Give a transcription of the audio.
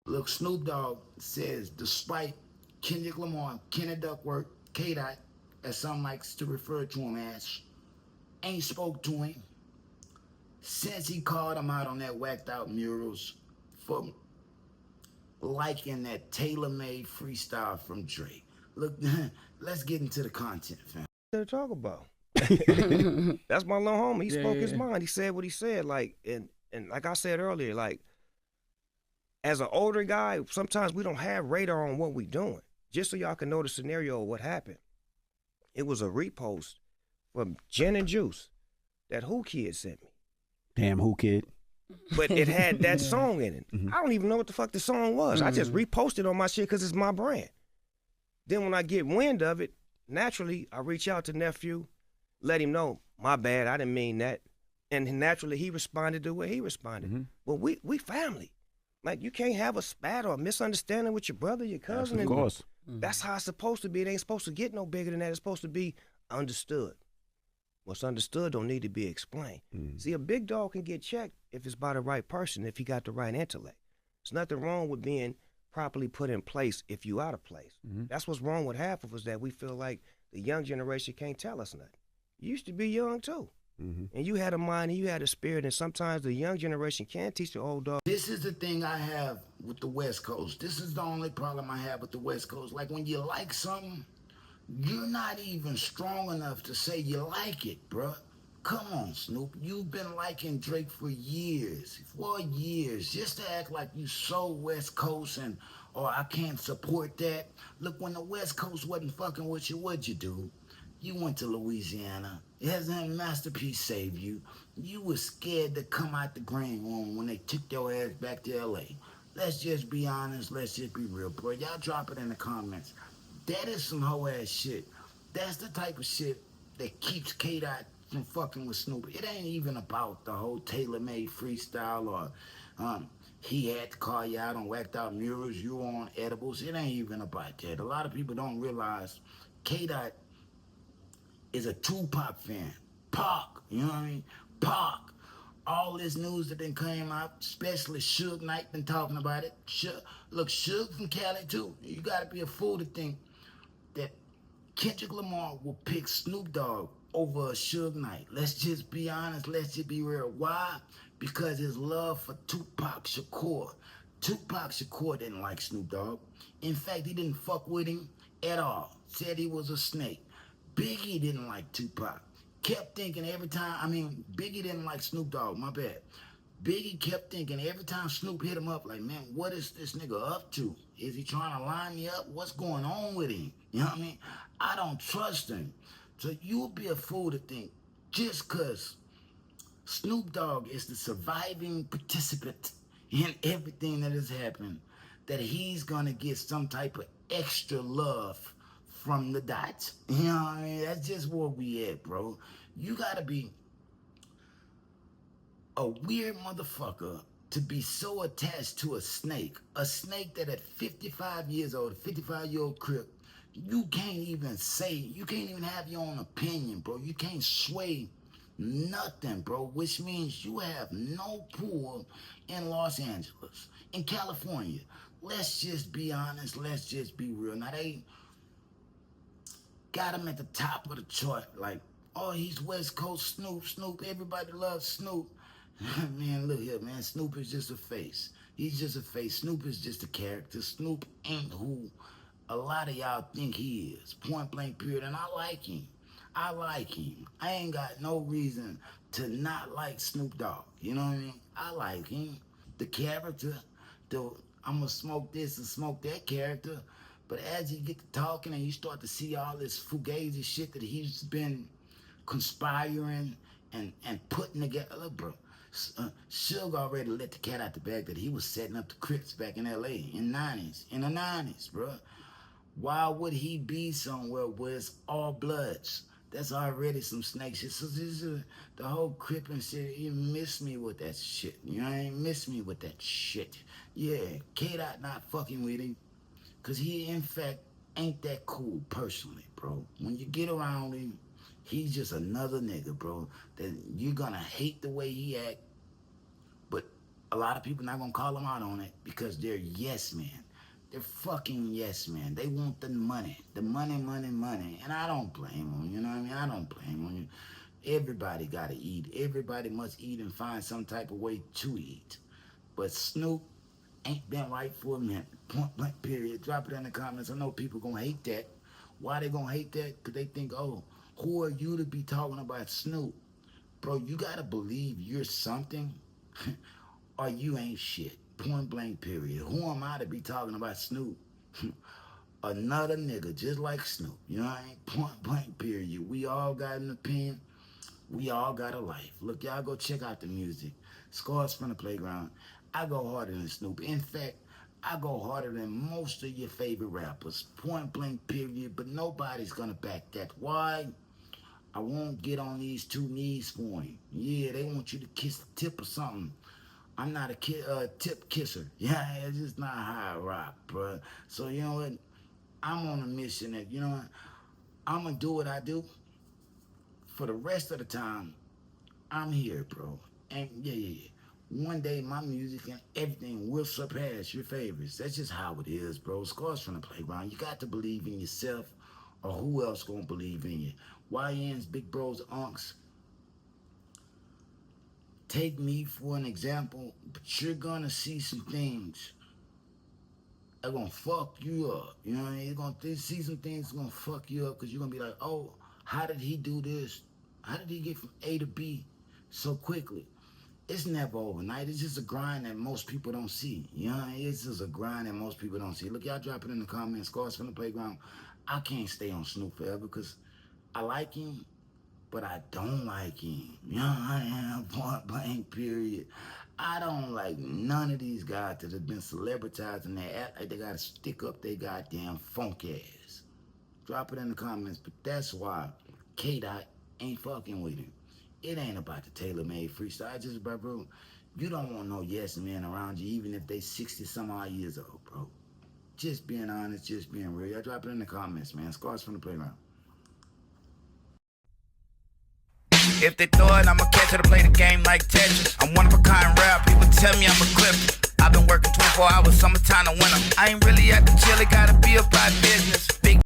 Look, Snoop Dogg says, despite Kendrick Lamar, Kenneth Duckworth, K-Dot, as some likes to refer to him as, ain't spoke to him since he called him out on that whacked out murals for liking that tailor-made freestyle from Drake. Look, let's get into the content, fam. To talk about. That's my little homie. He spoke his mind. He said what he said. Like and like I said earlier, like as an older guy, sometimes we don't have radar on what we doing. Just so y'all can know the scenario of what happened. It was a repost from Gin and Juice that Who Kid sent me. Damn, Who Kid? But it had that song in it. I don't even know what the fuck the song was. I just reposted on my shit because it's my brand. Then when I get wind of it, naturally, I reach out to nephew, let him know, my bad, I didn't mean that. And naturally, he responded the way he responded. Well, we family. Like, you can't have a spat or a misunderstanding with your brother, your cousin. Of course. That's how it's supposed to be. It ain't supposed to get no bigger than that. It's supposed to be understood. What's understood don't need to be explained. See, a big dog can get checked if it's by the right person, if he got the right intellect. There's nothing wrong with being properly put in place if you out of place. That's what's wrong with half of us, that we feel like the young generation can't tell us nothing. You used to be young too. And you had a mind and you had a spirit, and sometimes the young generation can't teach the old dog. This is the thing I have with the West Coast. This is the only problem I have with the West Coast. Like, when you like something, you're not even strong enough to say you like it, bruh. Come on, Snoop. You've been liking Drake for years. Just to act like you so West Coast and, or I can't support that. Look, when the West Coast wasn't fucking with you, what'd you do? You went to Louisiana. It hasn't Masterpiece saved you. You were scared to come out the green room when they took your ass back to L.A. Let's just be honest. Let's just be real, bro. Y'all drop it in the comments. That is some hoe ass shit. That's the type of shit that keeps K-Dot from fucking with Snoop. It ain't even about the whole tailor-made freestyle or he had to call you out on whacked out murals, you were on edibles. It ain't even about that. A lot of people don't realize K-Dot is a Tupac fan. Pac, you know what I mean? Pac. All this news that then came out, especially Suge Knight been talking about it. Look, Suge from Cali too. You gotta be a fool to think that Kendrick Lamar will pick Snoop Dogg over a Suge Knight. Let's just be honest, let's just be real. Why? Because his love for Tupac Shakur. Tupac Shakur didn't like Snoop Dogg. In fact, he didn't fuck with him at all. Said he was a snake. Biggie didn't like Tupac. Kept thinking every time, Biggie didn't like Snoop Dogg, my bad. Biggie kept thinking every time Snoop hit him up, like, man, what is this nigga up to? Is he trying to line me up? What's going on with him? You know what I mean? I don't trust him. So you'll be a fool to think just because Snoop Dogg is the surviving participant in everything that has happened, that he's gonna get some type of extra love from the dots. You know what I mean? That's just where we at, bro. You gotta be a weird motherfucker to be so attached to a snake that at 55 years old, a 55-year-old crip, you can't even have your own opinion, bro. You can't sway nothing, bro, which means you have no pull in Los Angeles, in California. Let's just be honest, let's just be real. Now, they got him at the top of the chart, like, oh, he's West Coast Snoop, everybody loves Snoop. Man, look here, man, Snoop is just a face. He's just a face. Snoop is just a character. Snoop ain't who a lot of y'all think he is, point blank period, and I like him. I ain't got no reason to not like Snoop Dogg, you know what I mean? I like him. The character, I'm gonna smoke this and smoke that character. But as you get to talking and you start to see all this fugazi shit that he's been conspiring and putting together, look, bro, Suge already let the cat out the bag that he was setting up the Crips back in L.A. in the 90s, bro. Why would he be somewhere where it's all bloods? That's already some snake shit. So the whole Crip and shit, he missed me with that shit. You know what I mean? Missed me with that shit. Yeah, K-Dot not fucking with him. Because he, in fact, ain't that cool personally, bro. When you get around him, he's just another nigga, bro. That you're gonna hate the way he act, but A lot of people not gonna call them out on it because they're yes men. They're fucking yes men. They want the money, money, and I don't blame them. You know what I mean? I don't blame them. Everybody gotta eat. Everybody must eat and find some type of way to eat. But Snoop ain't been right for a minute. Point blank. Period. Drop it in the comments. I know people gonna hate that. Why they gonna hate that? Cause they think, oh, who are you to be talking about Snoop? Bro, you gotta believe you're something or you ain't shit. Point blank, period. Who am I to be talking about Snoop? Another nigga just like Snoop. You know what I mean? Point blank, period. We all got an opinion. We all got a life. Look, y'all go check out the music. Scars from the Playground. I go harder than Snoop. In fact, I go harder than most of your favorite rappers. Point blank, period. But nobody's gonna back that. Why? I won't get on these two knees for him. Yeah, they want you to kiss the tip or something. I'm not a tip kisser. Yeah, it's just not how I rock, bro. So, you know what? I'm on a mission that, you know what? I'm going to do what I do. For the rest of the time, I'm here, bro. And yeah. One day, my music and everything will surpass your favorites. That's just how it is, bro. Scars from the Playground. You got to believe in yourself, or who else gonna believe in you? YNs, big bros, unks. Take me for an example, but you're gonna see some things that gonna fuck you up. You know what I mean? You're gonna see some things that gonna fuck you up because you're gonna be like, oh, how did he do this? How did he get from A to B so quickly? It's never overnight. It's just a grind that most people don't see. You know what I mean? It's just a grind that most people don't see. Look, y'all drop it in the comments. Scars from the Playground. I can't stay on Snoop forever because I like him, but I don't like him. You know what I mean? Point blank, period. I don't like none of these guys that have been celebritized and they act like they gotta stick up their goddamn funk ass. Drop it in the comments, but that's why K-Dot ain't fucking with him. It ain't about the tailor-made freestyle. It's just, bro, you don't want no yes men around you, even if they 60 some odd years old, bro. Just being honest, just being real. I drop it in the comments, man. Scars from the Playground. If they throw it, I'ma catch it to play the game like Tetris. I'm one of a kind rap, people tell me I'm a clip. I've been working 24 hours, summertime to winter. I ain't really at the chill, it gotta be about business. Big